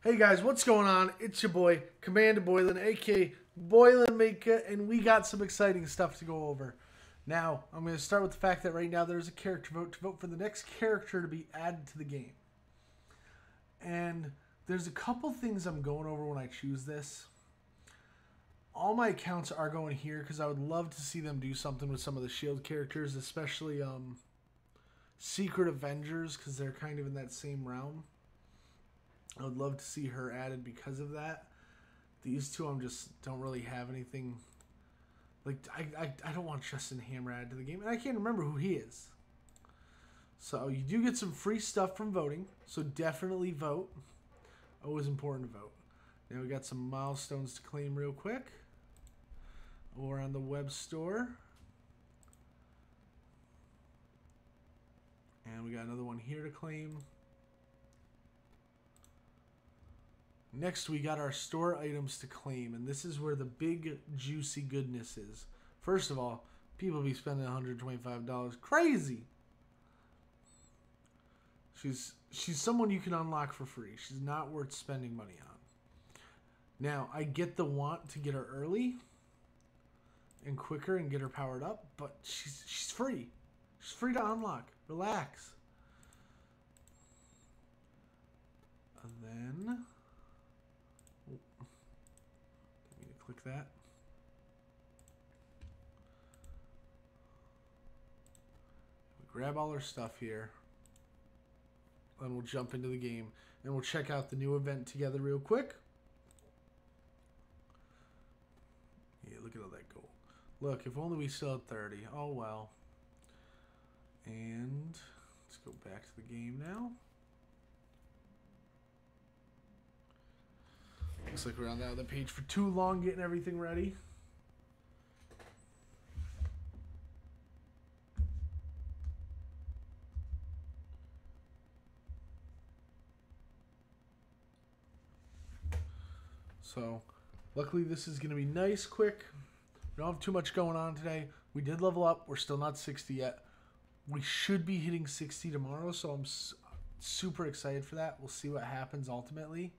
Hey guys, what's going on? It's your boy, Commander Boylan, aka Boylan Maker, and we got some exciting stuff to go over. Now, I'm going to start with the fact that right now there's a character vote to vote for the next character to be added to the game. And there's a couple things I'm going over when I choose this. All my accounts are going here because I would love to see them do something with some of the Shield characters, especially Secret Avengers, because they're kind of in that same realm. I would love to see her added because of that. These two, don't really have anything. Like, I don't want Justin Hammer added to the game, and I can't remember who he is. So you do get some free stuff from voting, so definitely vote. Always important to vote. Now we got some milestones to claim real quick. Over on the web store. And we got another one here to claim. Next, we got our store items to claim, and this is where the big, juicy goodness is. First of all, people be spending $125. Crazy! She's someone you can unlock for free. She's not worth spending money on. Now, I get the want to get her early and quicker and get her powered up, but she's free. She's free to unlock. Relax. And then... click that. We grab all our stuff here. Then we'll jump into the game and we'll check out the new event together real quick. Yeah, look at all that gold. Look, if only we still had 30. Oh well. And let's go back to the game now. Looks like we're on the page for too long getting everything ready. So, luckily this is going to be nice, quick. We don't have too much going on today. We did level up. We're still not 60 yet. We should be hitting 60 tomorrow, so I'm super excited for that. We'll see what happens ultimately.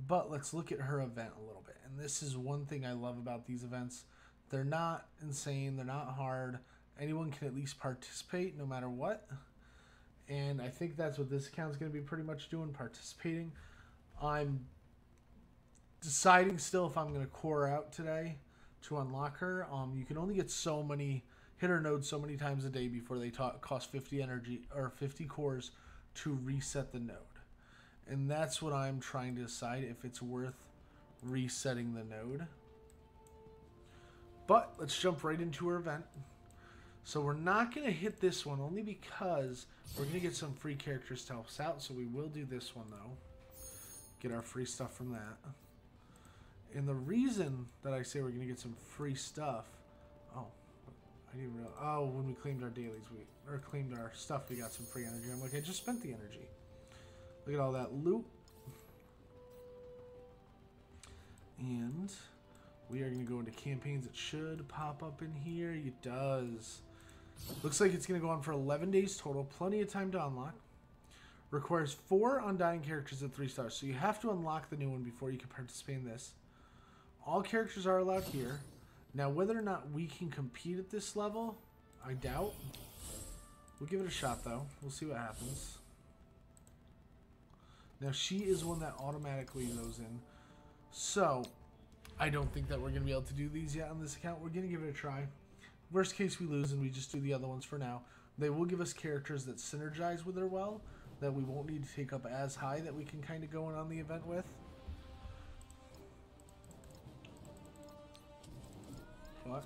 But let's look at her event a little bit. And this is one thing I love about these events. They're not insane. They're not hard. Anyone can at least participate no matter what. And I think that's what this account's going to be pretty much doing, participating. I'm deciding still if I'm going to core out today to unlock her. You can only get so many, hit her nodes so many times a day before they cost 50 energy or 50 cores to reset the node. And that's what I'm trying to decide, if it's worth resetting the node. But let's jump right into our event. So we're not going to hit this one only because we're going to get some free characters to help us out. So we will do this one though. Get our free stuff from that. And the reason that I say we're going to get some free stuff. Oh, I didn't realize. Oh, when we claimed our dailies, or claimed our stuff, we got some free energy. I'm like, I just spent the energy. Look at all that loot. And we are going to go into campaigns. It should pop up in here. It does. Looks like it's going to go on for 11 days total. Plenty of time to unlock. Requires 4 undying characters at 3 stars. So you have to unlock the new one before you can participate in this. All characters are allowed here. Now, whether or not we can compete at this level, I doubt. We'll give it a shot, though. We'll see what happens. Now, she is one that automatically goes in. So, I don't think that we're going to be able to do these yet on this account. We're going to give it a try. Worst case, we lose and we just do the other ones for now. They will give us characters that synergize with her well, that we won't need to take up as high, that we can kind of go in on the event with. What?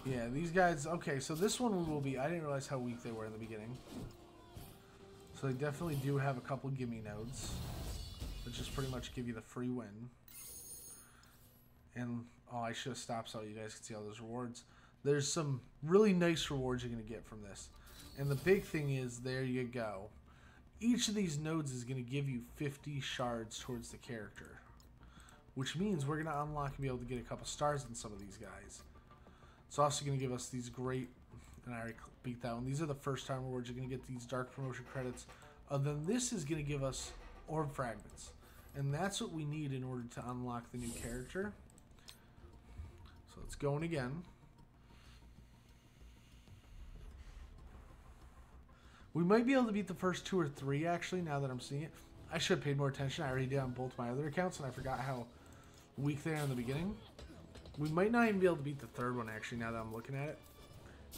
Yeah, these guys... Okay, so this one will be... I didn't realize how weak they were in the beginning. So they definitely do have a couple gimme nodes that just pretty much give you the free win. And, oh, I should have stopped so you guys can see all those rewards. There's some really nice rewards you're going to get from this. And the big thing is, there you go. Each of these nodes is going to give you 50 shards towards the character. Which means we're going to unlock and be able to get a couple stars in some of these guys. It's also going to give us these great... And I already beat that one. These are the first time rewards. You're going to get these dark promotion credits. Then this is going to give us orb fragments. And that's what we need in order to unlock the new character. So let's go in again. We might be able to beat the first 2 or 3, actually, now that I'm seeing it. I should have paid more attention. I already did on both my other accounts, and I forgot how weak they are in the beginning. We might not even be able to beat the 3rd one, actually, now that I'm looking at it.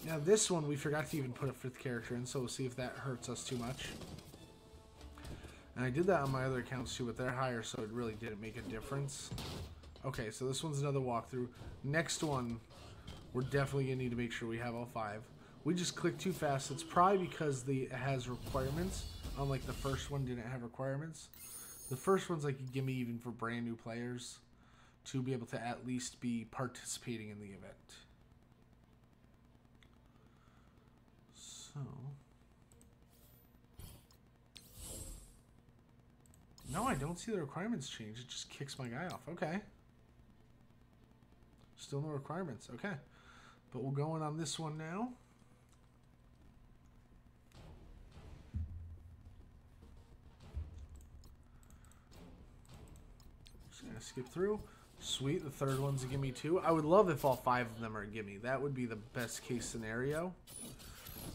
Now, this one, we forgot to even put a 5th character in, so we'll see if that hurts us too much. And I did that on my other accounts, too, but they're higher, so it really didn't make a difference. Okay, so this one's another walkthrough. Next one, we're definitely going to need to make sure we have all 5. We just clicked too fast. It's probably because it has requirements. Unlike the first one didn't have requirements. The first one's like a gimme even for brand new players to be able to at least be participating in the event. So... No, I don't see the requirements change. It just kicks my guy off. Okay. Still no requirements. Okay. But we'll go in on this one now. Gonna skip through. Sweet, the 3rd one's a gimme too. I would love if all 5 of them are a gimme. That would be the best case scenario.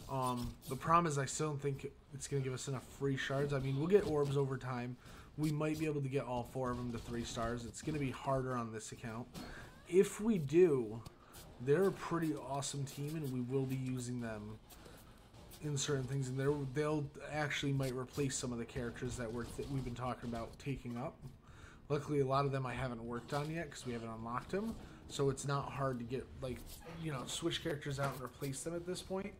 The problem is I still don't think it's gonna give us enough free shards. I mean, we'll get orbs over time. We might be able to get all 4 of them to 3 stars. It's gonna be harder on this account. If we do, they're a pretty awesome team, and we will be using them in certain things, and they'll actually might replace some of the characters that we've been talking about taking up. Luckily, a lot of them I haven't worked on yet because we haven't unlocked them. So it's not hard to get, like, you know, switch characters out and replace them at this point.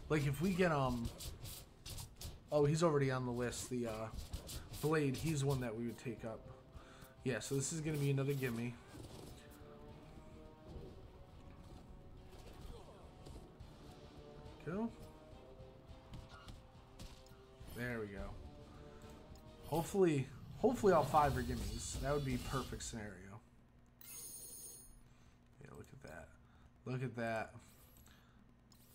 Like, if we get, oh, he's already on the list. The, Blade, he's one that we would take up. Yeah, so this is going to be another gimme. Go. There we go. Hopefully all 5 are gimmies. That would be a perfect scenario. Yeah, look at that. Look at that.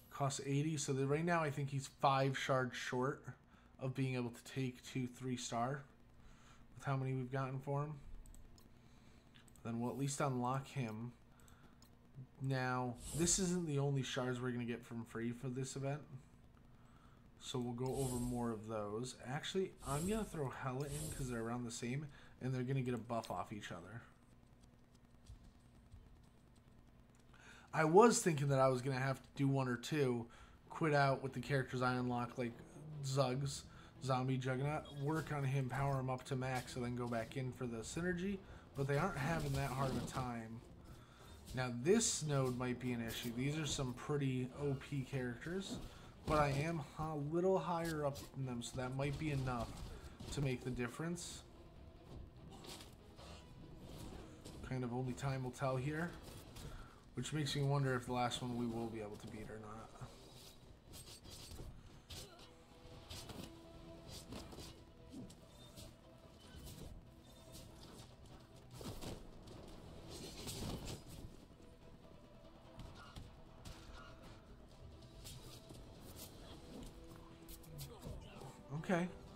Costs 80. So right now I think he's 5 shards short of being able to take 2 3-star with how many we've gotten for him. Then we'll at least unlock him. Now, this isn't the only shards we're going to get from free for this event. So we'll go over more of those. Actually, I'm going to throw Hela in because they're around the same, and they're going to get a buff off each other. I was thinking that I was going to have to do 1 or 2, quit out with the characters I unlock, like Zuggs, Zombie Juggernaut, work on him, power him up to max, and then go back in for the synergy, but they aren't having that hard of a time. Now, this node might be an issue. These are some pretty OP characters, but I am a little higher up than them, so that might be enough to make the difference. Kind of only time will tell here, which makes me wonder if the last one we will be able to beat or not.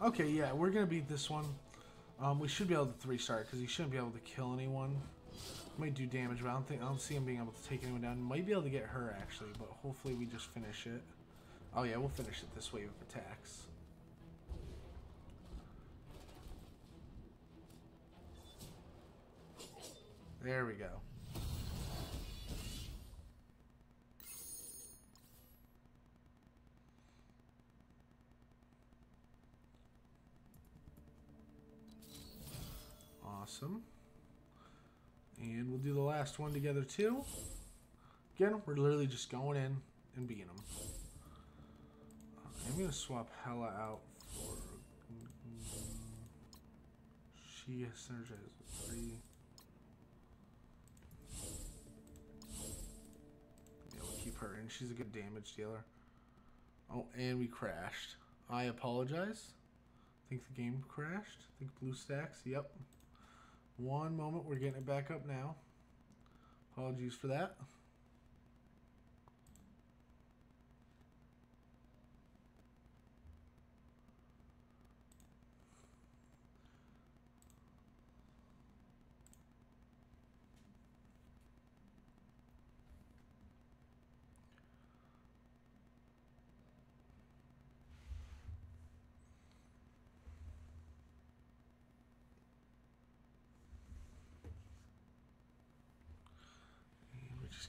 Okay, yeah, we're gonna beat this one. We should be able to 3-star because he shouldn't be able to kill anyone. Might do damage, but I don't see him being able to take anyone down. Might be able to get her actually, but hopefully we just finish it. Oh yeah, we'll finish it this wave of attacks. There we go. Awesome. And we'll do the last one together too. Again, we're literally just going in and beating them. I'm going to swap Hela out for... She has synergized with 3. Yeah, we'll keep her in. She's a good damage dealer. Oh, and we crashed. I apologize. I think the game crashed. I think BlueStacks. Yep. One moment, we're getting it back up now. Apologies for that.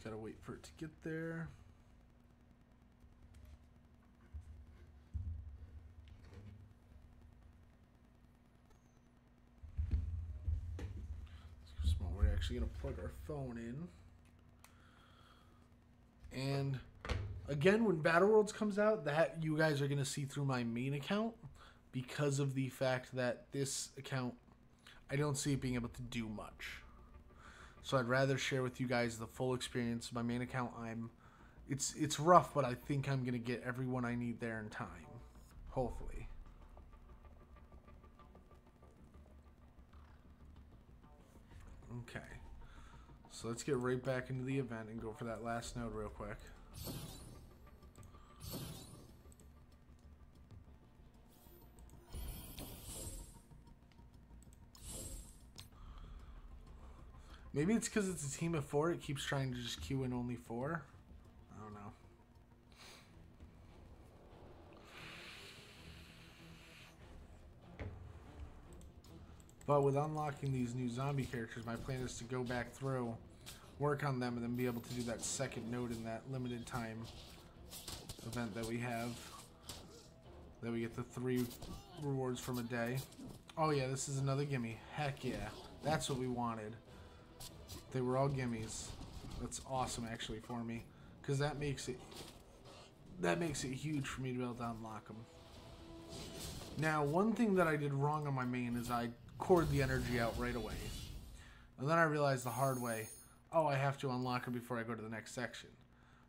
Just gotta wait for it to get there. We're actually gonna plug our phone in. And again, when Battle Worlds comes out, that you guys are gonna see through my main account because of the fact that this account, I don't see it being able to do much. So I'd rather share with you guys the full experience. My main account, it's rough, but I think I'm gonna get everyone I need there in time. Hopefully. Okay. So let's get right back into the event and go for that last node real quick. Maybe it's because it's a team of 4. It keeps trying to just queue in only 4. I don't know. But with unlocking these new zombie characters, my plan is to go back through, work on them, and then be able to do that second node in that limited time event that we have. That we get the 3 rewards from a day. Oh yeah, this is another gimme. Heck yeah. That's what we wanted. They were all gimmies. That's awesome actually for me, because that makes it huge for me to be able to unlock them. Now, one thing that I did wrong on my main is I cored the energy out right away, and then I realized the hard way, oh, I have to unlock her before I go to the next section.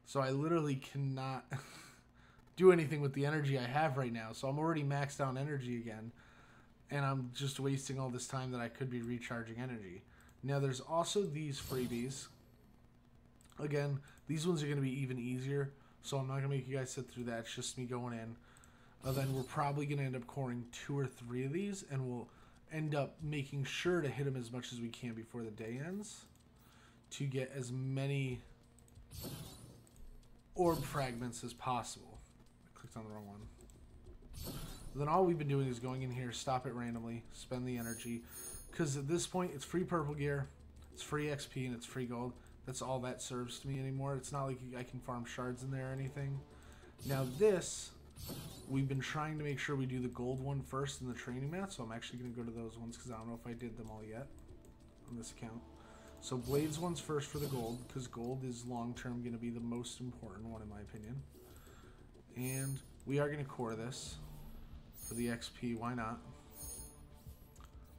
So I literally cannot do anything with the energy I have right now. So I'm already maxed out energy again, and I'm just wasting all this time that I could be recharging energy. Now, there's also these freebies. Again, these ones are going to be even easier, so I'm not going to make you guys sit through that. It's just me going in. Then we're probably going to end up coring 2 or 3 of these, and we'll end up making sure to hit them as much as we can before the day ends to get as many orb fragments as possible. I clicked on the wrong one. Then all we've been doing is going in here, stop it randomly, spend the energy. Because at this point, it's free purple gear, it's free XP, and it's free gold. That's all that serves to me anymore. It's not like I can farm shards in there or anything. Now this, we've been trying to make sure we do the gold one first in the training mat, so I'm actually going to go to those ones because I don't know if I did them all yet on this account. So Blades one's first for the gold, because gold is long-term going to be the most important one in my opinion. And we are going to core this for the XP. Why not?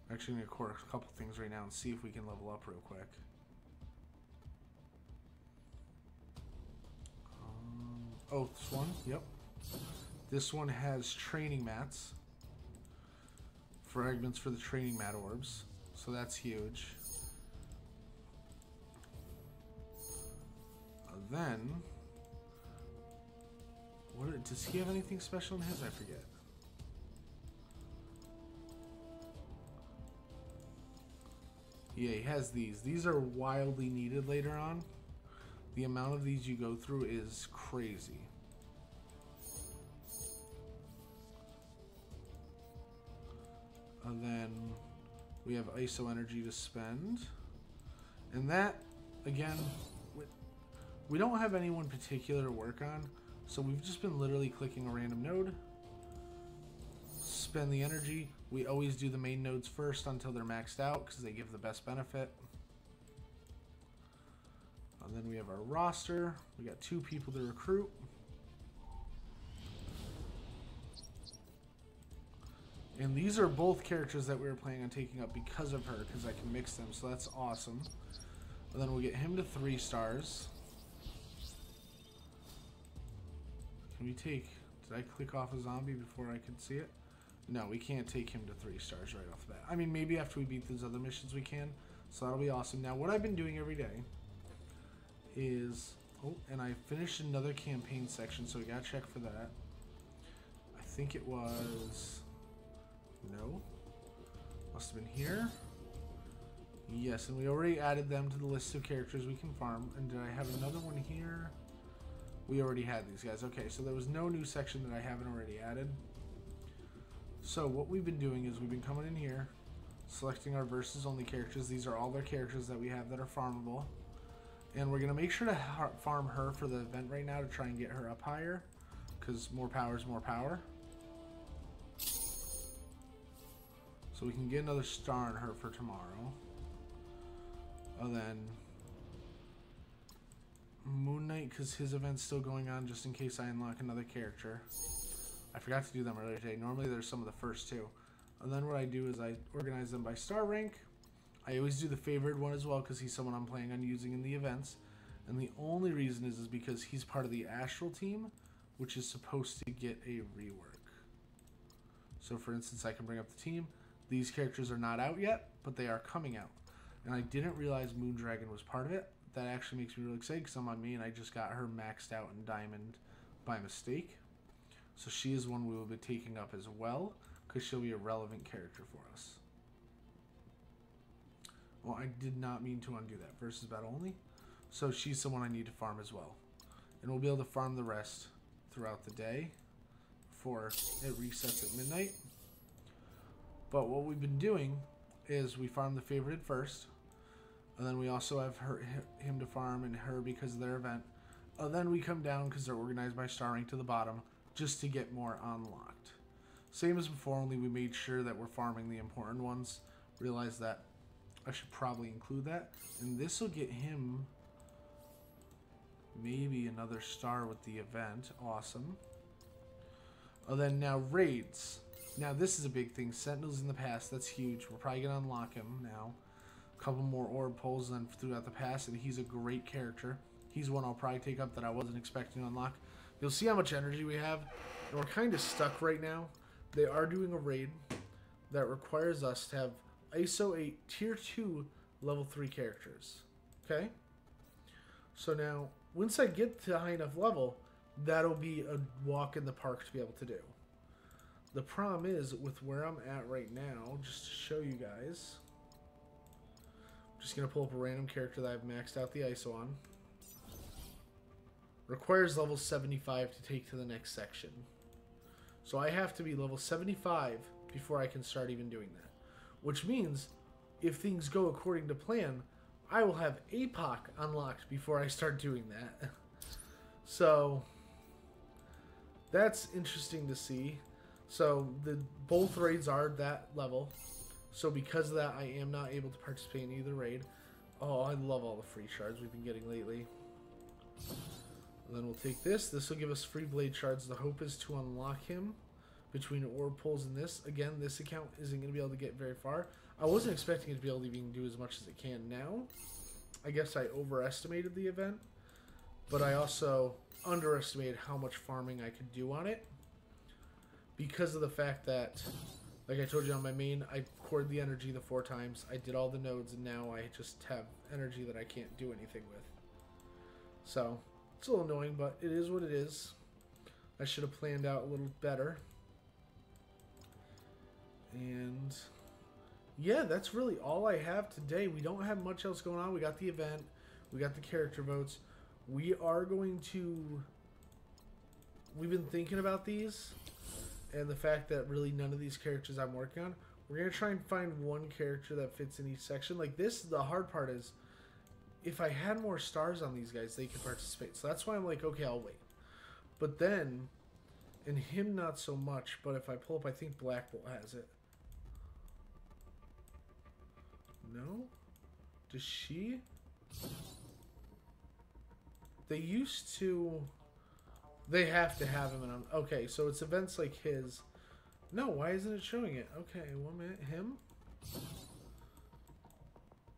I'm actually going to core a couple things right now and see if we can level up real quick. Oh, this one? Yep. This one has training mats. Fragments for the training mat orbs. So that's huge. Then, does he have anything special in his? I forget. Yeah, he has these. These are wildly needed later on. The amount of these you go through is crazy. And then we have ISO energy to spend. And that, again, we don't have anyone particular to work on. So we've just been literally clicking a random node. Spend the energy. We always do the main nodes first until they're maxed out because they give the best benefit. And then we have our roster. We got 2 people to recruit. And these are both characters that we were planning on taking up because of her, because I can mix them, so that's awesome. And then we'll get him to 3 stars. Can we take... Did I click off a zombie before I could see it? No, we can't take him to 3 stars right off the bat. I mean, maybe after we beat those other missions we can. So that'll be awesome. Now, what I've been doing every day is... Oh, and I finished another campaign section, so we gotta check for that. I think it was... No. Must have been here. Yes, and we already added them to the list of characters we can farm. And did I have another one here? We already had these guys. Okay, so there was no new section that I haven't already added. So what we've been doing is we've been coming in here, selecting our versus only characters. These are all their characters that we have that are farmable. And we're going to make sure to farm her for the event right now to try and get her up higher. Because more power is more power. So we can get another star on her for tomorrow. And then Moon Knight, because his event's still going on just in case I unlock another character. I forgot to do them earlier today. Normally there's some of the first two. And then what I do is I organize them by star rank. I always do the favorite one as well because he's someone I'm planning on using in the events. And the only reason is because he's part of the Astral team, which is supposed to get a rework. So for instance, I can bring up the team. These characters are not out yet, but they are coming out. And I didn't realize Moondragon was part of it. That actually makes me really excited because I'm on me and I just got her maxed out in Diamond by mistake. So she is one we will be taking up as well because she'll be a relevant character for us. Well, I did not mean to undo that. Versus battle only. So she's someone I need to farm as well. And we'll be able to farm the rest throughout the day before it resets at midnight. But what we've been doing is we farm the favorited first. And then we also have him to farm and her because of their event. And then we come down because they're organized by star rank to the bottom just to get more unlocked. Same as before, only we made sure that we're farming the important ones. Realized that I should probably include that. And this will get him maybe another star with the event. Awesome. And then now raids. Now this is a big thing. Sentinels in the past, that's huge. We're probably going to unlock him now. A couple more orb pulls then throughout the past, and he's a great character. He's one I'll probably take up that I wasn't expecting to unlock. You'll see how much energy we have. And we're kind of stuck right now. They are doing a raid that requires us to have ISO 8 Tier 2 Level 3 characters. Okay? So now, once I get to a high enough level, that'll be a walk in the park to be able to do. The problem is, with where I'm at right now, just to show you guys, I'm just going to pull up a random character that I've maxed out the ISO on. Requires level 75 to take to the next section. So I have to be level 75 before I can start even doing that. Which means, if things go according to plan, I will have APOC unlocked before I start doing that. So, that's interesting to see. So, both raids are that level. So because of that, I am not able to participate in either raid. Oh, I love all the free shards we've been getting lately. And then we'll take this. This will give us free blade shards. The hope is to unlock him between orb pulls and this. Again, this account isn't going to be able to get very far. I wasn't expecting it to be able to even do as much as it can now. I guess I overestimated the event. But I also underestimated how much farming I could do on it. Because of the fact that, like I told you on my main, I cored the energy the 4 times. I did all the nodes, and now I just have energy that I can't do anything with. So, it's a little annoying, but it is what it is. I should have planned out a little better. And yeah, that's really all I have today. We don't have much else going on. We got the event. We got the character votes. We are going to... We've been thinking about these. And the fact that really none of these characters I'm working on. We're going to try and find one character that fits in each section. Like this, the hard part is, if I had more stars on these guys, they could participate. So that's why I'm like, okay, I'll wait. But then, and him not so much, but if I pull up, I think Black Bolt has it. No? Does she? They used to... They have to have him in on... Okay, so it's events like his. No, why isn't it showing it? Okay, 1 minute. Him?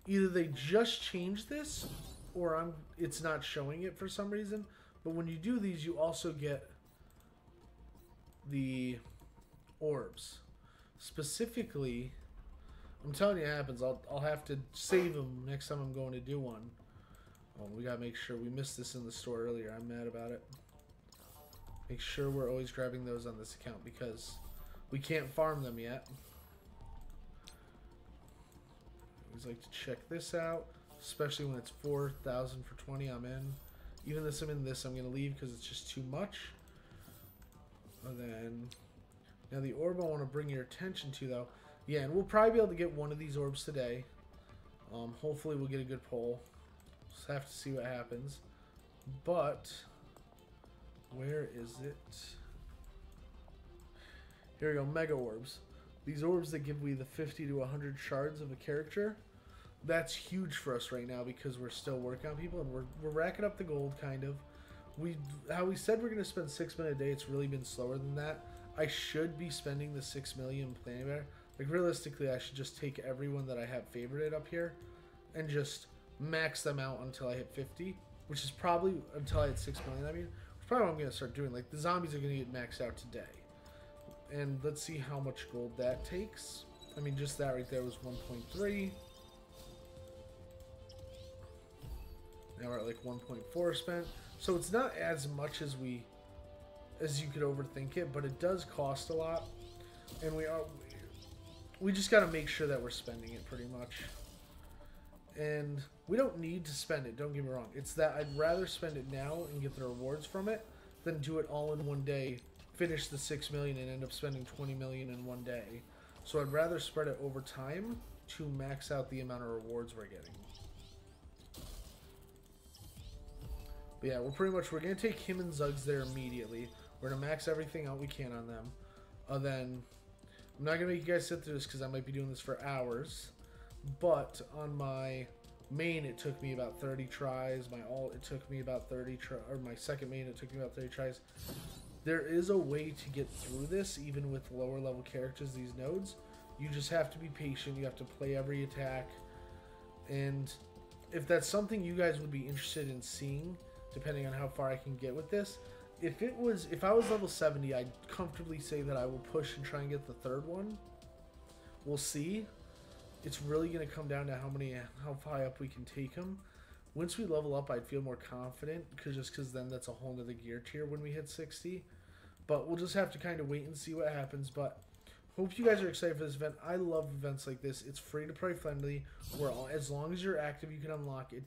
Either they just changed this, or it's not showing it for some reason. But when you do these, you also get the orbs. Specifically, I'm telling you it happens. I'll have to save them next time I'm going to do one. Oh, we gotta make sure. We missed this in the store earlier. I'm mad about it. Make sure we're always grabbing those on this account because we can't farm them yet. I always like to check this out, especially when it's 4,000 for 20. I'm in. Even this, I'm in this. I'm gonna leave because it's just too much. And then now the orb I want to bring your attention to though. Yeah, and we'll probably be able to get one of these orbs today. Hopefully we'll get a good pull. Just have to see what happens. But where is it? Here we go, Mega Orbs. These orbs that give we the 50 to 100 shards of a character. That's huge for us right now because we're still working on people and we're racking up the gold, kind of. How we said we're going to spend 6 million a day, it's really been slower than that. I should be spending the 6 million planning better. Like, realistically, I should just take everyone that I have favorited up here and just max them out until I hit 50, which is probably until I hit 6 million. I mean, which is probably what I'm going to start doing. Like, the zombies are going to get maxed out today. And let's see how much gold that takes. I mean, just that right there was 1.3. Now we're at like 1.4 spent. So it's not as much as you could overthink it, but it does cost a lot. And we just got to make sure that we're spending it pretty much. And we don't need to spend it, don't get me wrong. It's that I'd rather spend it now and get the rewards from it than do it all in one day, finish the 6 million and end up spending 20 million in one day. So I'd rather spread it over time to max out the amount of rewards we're getting. But yeah, we're going to take him and Zuggs there immediately. We're going to max everything out we can on them. Then I'm not going to make you guys sit through this because I might be doing this for hours. But on my main, it took me about 30 tries. My alt, it took me about 30 tries. Or my second main, it took me about 30 tries. There is a way to get through this, even with lower level characters, these nodes. You just have to be patient. You have to play every attack. And if that's something you guys would be interested in seeing, depending on how far I can get with this, if I was level 70, I'd comfortably say that I will push and try and get the third one. We'll see. It's really going to come down to how high up we can take them. Once we level up, I'd feel more confident, because then that's a whole nother gear tier when we hit 60. But we'll just have to kind of wait and see what happens. But hope you guys are excited for this event. I love events like this. It's free to play friendly, where as long as you're active, you can unlock it.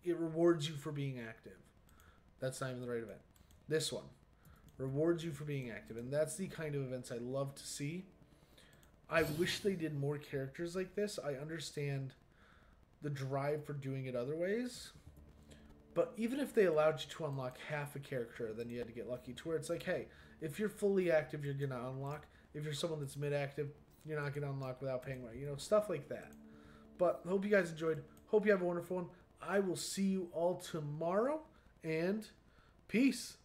It rewards you for being active. That's not even the right event. This one rewards you for being active, and that's the kind of events I love to see. I wish they did more characters like this. I understand the drive for doing it other ways, but even if they allowed you to unlock half a character, then you had to get lucky to where it's like, hey, if you're fully active, you're gonna unlock. If you're someone that's mid-active, you're not gonna unlock without paying money. You know, stuff like that. But hope you guys enjoyed. Hope you have a wonderful one. I will see you all tomorrow, and peace.